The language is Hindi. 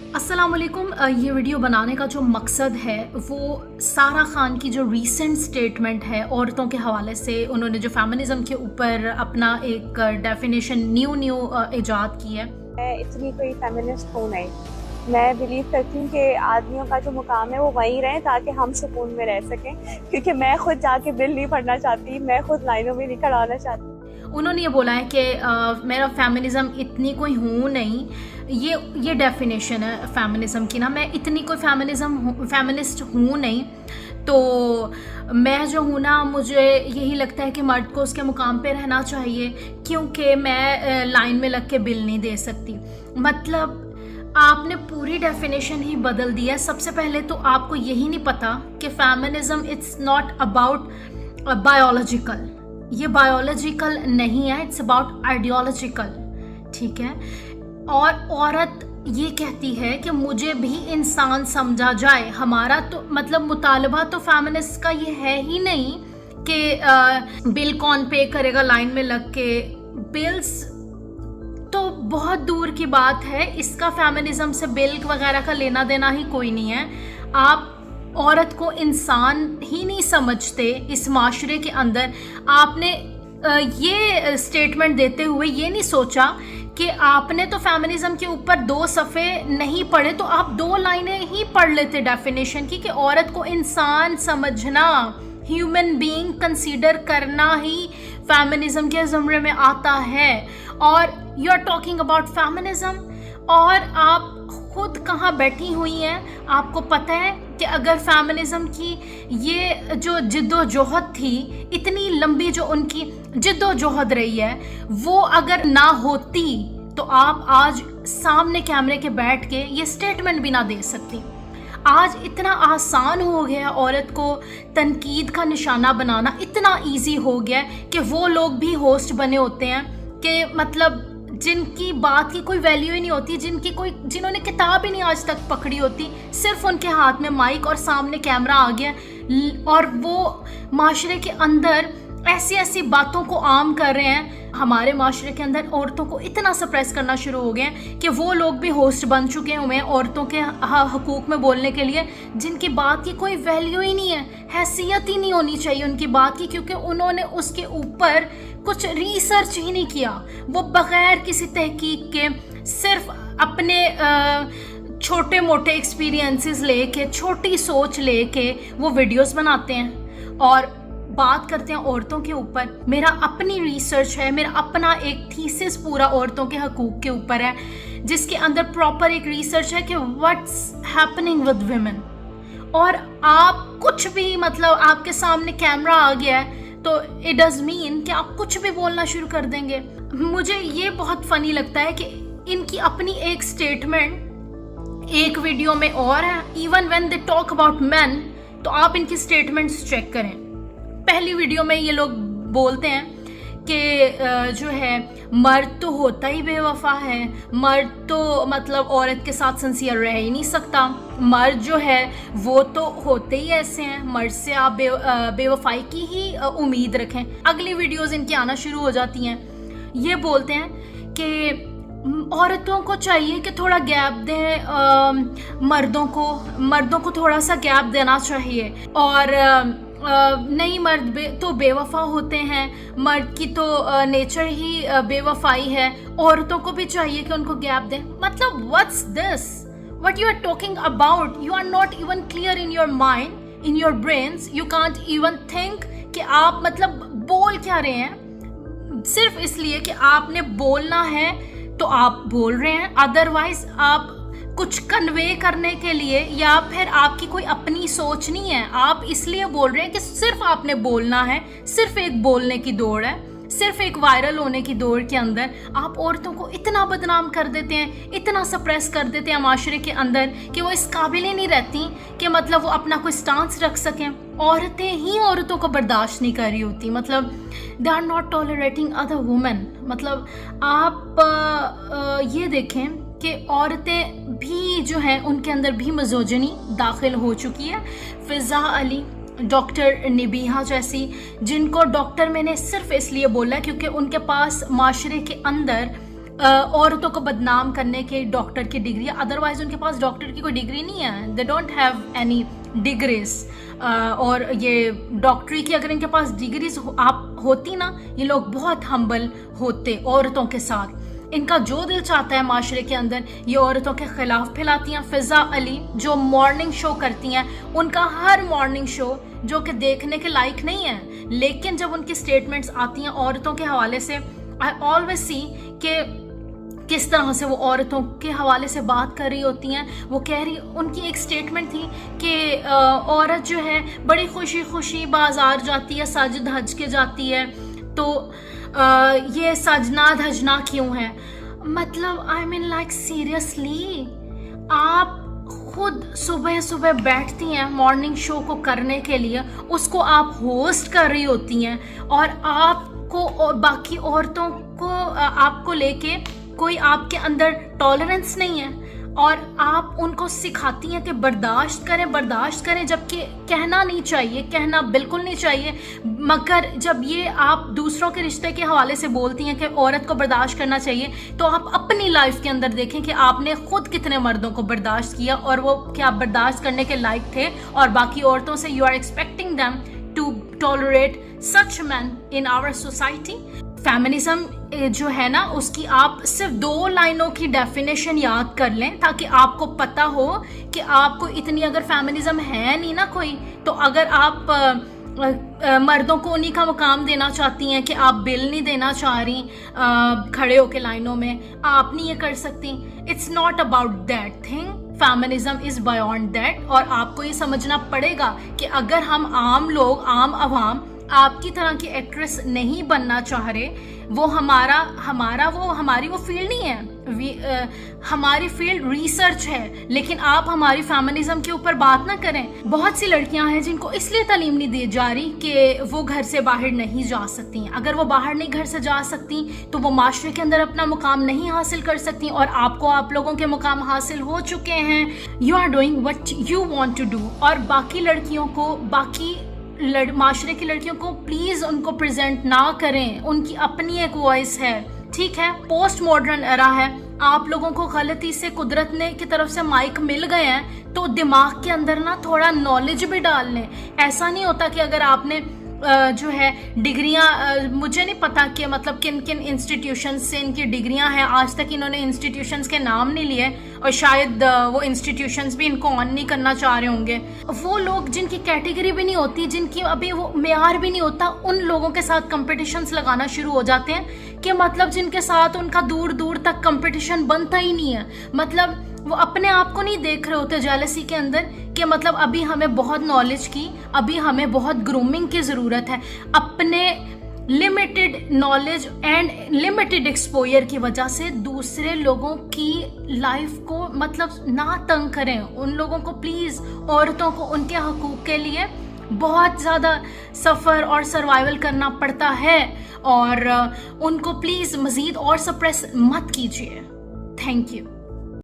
अस्सलाम वालेकुम। ये वीडियो बनाने का जो मकसद है वो सारा खान की जो रीसेंट स्टेटमेंट है औरतों के हवाले से, उन्होंने जो फेमिनिज़म के ऊपर अपना एक डेफिनेशन न्यू इजाद की है। मैं इतनी कोई फेमिनिस्ट हूँ नहीं। मैं बिलीव करती हूँ कि आदमियों का जो मुकाम है वो वहीं रहें ताकि हम सुकून में रह सकें, क्योंकि मैं खुद जाके बिल नहीं पढ़ना चाहती, मैं खुद लाइनों में नहीं खड़ा होना चाहती। उन्होंने ये बोला है कि मेरा फेमिनिज़म इतनी कोई हूँ नहीं, ये डेफिनेशन है फेमिनिज़म की ना। मैं इतनी कोई फेमिनिस्ट हूँ नहीं, तो मैं जो हूँ ना, मुझे यही लगता है कि मर्द को उसके मुकाम पे रहना चाहिए, क्योंकि मैं लाइन में लग के बिल नहीं दे सकती। मतलब आपने पूरी डेफिनेशन ही बदल दी है। सबसे पहले तो आपको यही नहीं पता कि feminism it's not about biological, ये बायोलॉजिकल नहीं है, इट्स अबाउट आइडियोलॉजिकल, ठीक है। और औरत ये कहती है कि मुझे भी इंसान समझा जाए। हमारा तो मतलब मुतालबा तो फेमिनिस्ट का ये है ही नहीं कि बिल कौन पे करेगा लाइन में लग के। बिल्स तो बहुत दूर की बात है, इसका फेमिनिज्म से बिल वगैरह का लेना देना ही कोई नहीं है। आप औरत को इंसान ही नहीं समझते इस माशरे के अंदर। आपने ये स्टेटमेंट देते हुए ये नहीं सोचा कि आपने तो फेमिनिज्म के ऊपर 2 सफ़े नहीं पढ़े, तो आप 2 लाइनें ही पढ़ लेते डेफिनेशन की कि औरत को इंसान समझना, ह्यूमन बीइंग कंसीडर करना ही फेमिनिज्म के ज़ुमरे में आता है। और you are talking about feminism, और आप खुद कहाँ बैठी हुई हैं। आपको पता है कि अगर फेमिनिज्म की ये जो जिद्दोजहद थी, इतनी लंबी जो उनकी जिद्दोजहद रही है, वो अगर ना होती तो आप आज सामने कैमरे के बैठ के ये स्टेटमेंट भी ना दे सकती। आज इतना आसान हो गया औरत को तनकीद का निशाना बनाना, इतना इजी हो गया कि वो लोग भी होस्ट बने होते हैं कि मतलब जिनकी बात की कोई वैल्यू ही नहीं होती, जिन्होंने किताब ही नहीं आज तक पकड़ी होती, सिर्फ उनके हाथ में माइक और सामने कैमरा आ गया, और वो माशरे के अंदर ऐसी ऐसी बातों को आम कर रहे हैं। हमारे माशरे के अंदर औरतों को इतना सप्रेस करना शुरू हो गए कि वो लोग भी होस्ट बन चुके हुए हैं औरतों के हकूक़ में बोलने के लिए, जिनकी बात की कोई वैल्यू ही नहीं है, हैसियत ही नहीं होनी चाहिए उनकी बात की, क्योंकि उन्होंने उसके ऊपर कुछ रिसर्च ही नहीं किया। वो बग़ैर किसी तहकीक के सिर्फ अपने छोटे मोटे एक्सपीरियंसेस लेके, छोटी सोच लेके वो वीडियोस बनाते हैं और बात करते हैं औरतों के ऊपर। मेरा अपनी रिसर्च है, मेरा अपना एक थीसिस पूरा औरतों के हकूक़ के ऊपर है, जिसके अंदर प्रॉपर एक रिसर्च है कि व्हाट्स हैपनिंग विद वुमेन। और आप कुछ भी मतलब आपके सामने कैमरा आ गया है तो इट डज मीन कि आप कुछ भी बोलना शुरू कर देंगे। मुझे ये बहुत फनी लगता है कि इनकी अपनी एक स्टेटमेंट एक वीडियो में और है। Even when they talk about man, तो आप इनकी स्टेटमेंट्स चेक करें। पहली वीडियो में ये लोग बोलते हैं कि जो है मर्द तो होता ही बेवफा है, मर्द तो मतलब औरत के साथ सिंसियर रह ही नहीं सकता, मर्द जो है वो तो होते ही ऐसे हैं, मर्द से आप बेवफाई की ही उम्मीद रखें। अगली वीडियोस इनकी आना शुरू हो जाती हैं। ये बोलते हैं कि औरतों को चाहिए कि थोड़ा गैप दें, मर्दों को थोड़ा सा गैप देना चाहिए, और नहीं मर्द तो बेवफा होते हैं, मर्द की तो नेचर ही बेवफाई है, औरतों को भी चाहिए कि उनको गैप दें। मतलब what's this, what you are talking about? You are not even clear in your mind, in your brains, you can't even think कि आप मतलब बोल क्या रहे हैं। सिर्फ इसलिए कि आपने बोलना है तो आप बोल रहे हैं, अदरवाइज आप कुछ कन्वे करने के लिए या फिर आपकी कोई अपनी सोच नहीं है, आप इसलिए बोल रहे हैं कि सिर्फ आपने बोलना है, सिर्फ एक बोलने की दौड़ है, सिर्फ एक वायरल होने की दौड़ के अंदर आप औरतों को इतना बदनाम कर देते हैं, इतना सप्रेस कर देते हैं माशरे के अंदर कि वो इस काबिल ही नहीं रहती कि मतलब वो अपना कोई स्टांस रख सकें। औरतें ही औरतों को बर्दाश्त नहीं कर रही होती, मतलब they are not tolerating other women. मतलब आप ये देखें कि औरतें भी जो हैं उनके अंदर भी मिज़ोजिनी दाखिल हो चुकी है। फ़िज़ा अली, डॉक्टर निबिहा जैसी, जिनको डॉक्टर मैंने सिर्फ इसलिए बोला क्योंकि उनके पास माशरे के अंदर औरतों को बदनाम करने के डॉक्टर की डिग्री, अदरवाइज उनके पास डॉक्टर की कोई डिग्री नहीं है, they don't have any degrees. और ये डॉक्टरी की अगर इनके पास डिग्रीज आप होती ना, ये लोग बहुत हम्बल होते औरतों के साथ। इनका जो दिल चाहता है माशरे के अंदर ये औरतों के खिलाफ फैलाती हैं। फिजा अली जो मॉर्निंग शो करती हैं, उनका हर मॉर्निंग शो जो कि देखने के लायक नहीं है, लेकिन जब उनकी स्टेटमेंट्स आती हैं औरतों के हवाले से, आई ऑलवेज सी कि किस तरह से वो औरतों के हवाले से बात कर रही होती हैं। वो कह रही, उनकी एक स्टेटमेंट थी कि औरत जो है बड़ी खुशी खुशी बाजार जाती है, सज धज के जाती है, तो ये सजना धजना क्यों है? मतलब आई मीन लाइक सीरियसली, आप खुद सुबह सुबह बैठती हैं मॉर्निंग शो को करने के लिए, उसको आप होस्ट कर रही होती हैं, और आपको और बाकी औरतों को आपको लेके कोई आपके अंदर टॉलरेंस नहीं है, और आप उनको सिखाती हैं कि बर्दाश्त करें, जबकि कहना नहीं चाहिए, कहना बिल्कुल नहीं चाहिए। मगर जब ये आप दूसरों के रिश्ते के हवाले से बोलती हैं कि औरत को बर्दाश्त करना चाहिए, तो आप अपनी लाइफ के अंदर देखें कि आपने खुद कितने मर्दों को बर्दाश्त किया और वो क्या बर्दाश्त करने के लायक थे, और बाकी औरतों से you are expecting them to tolerate such man in our society. Feminism जो है ना, उसकी आप सिर्फ 2 लाइनों की डेफिनेशन याद कर लें ताकि आपको पता हो कि आपको इतनी, अगर फेमिनिज्म है नहीं ना कोई, तो अगर आप मर्दों को उन्हीं का मुकाम देना चाहती हैं कि आप बिल नहीं देना चाह रही खड़े होके लाइनों में, आप नहीं ये कर सकती। It's not about that thing, feminism is beyond that. और आपको ये समझना पड़ेगा कि अगर हम आम लोग, आम अवाम आपकी तरह की एक्ट्रेस नहीं बनना चाह रहे, वो हमारी वो फील्ड नहीं है। हमारी फील्ड रिसर्च है, लेकिन आप हमारी फेमिनिज्म के ऊपर बात ना करें। बहुत सी लड़कियां हैं जिनको इसलिए तालीम नहीं दी जा रही कि वो घर से बाहर नहीं जा सकती। अगर वो बाहर नहीं घर से जा सकती तो वो माशरे के अंदर अपना मुकाम नहीं हासिल कर सकती, और आप लोगों के मुकाम हासिल हो चुके हैं। You are doing what you want to do. और बाकी लड़कियों को, बाकी माशरे की लड़कियों को प्लीज उनको प्रेजेंट ना करें, उनकी अपनी एक वॉइस है, ठीक है। पोस्ट मॉडर्न एरा है, आप लोगों को गलती से कुदरत ने की तरफ से माइक मिल गए हैं, तो दिमाग के अंदर ना थोड़ा नॉलेज भी डाल लें। ऐसा नहीं होता कि अगर आपने जो है डिग्रियां, मुझे नहीं पता कि मतलब किन किन इंस्टीट्यूशंस से इनकी डिग्रियां हैं, आज तक इन्होंने इंस्टीट्यूशंस के नाम नहीं लिए, और शायद वो इंस्टीट्यूशंस भी इनको ऑन नहीं करना चाह रहे होंगे। वो लोग जिनकी कैटेगरी भी नहीं होती, जिनकी अभी वो मेयार भी नहीं होता, उन लोगों के साथ कंपटीशंस लगाना शुरू हो जाते हैं कि मतलब जिनके साथ उनका दूर दूर तक कंपटीशन बनता ही नहीं है। मतलब वो अपने आप को नहीं देख रहे होते जेलसी के अंदर कि मतलब अभी हमें बहुत नॉलेज की, अभी हमें बहुत ग्रूमिंग की ज़रूरत है। अपने limited knowledge and limited exposure की वजह से दूसरे लोगों की लाइफ को मतलब ना तंग करें। उन लोगों को प्लीज़, औरतों को उनके हकूक़ के लिए बहुत ज़्यादा सफ़र और सर्वाइवल करना पड़ता है, और उनको प्लीज़ मज़ीद और सप्रेस मत कीजिए। Thank you.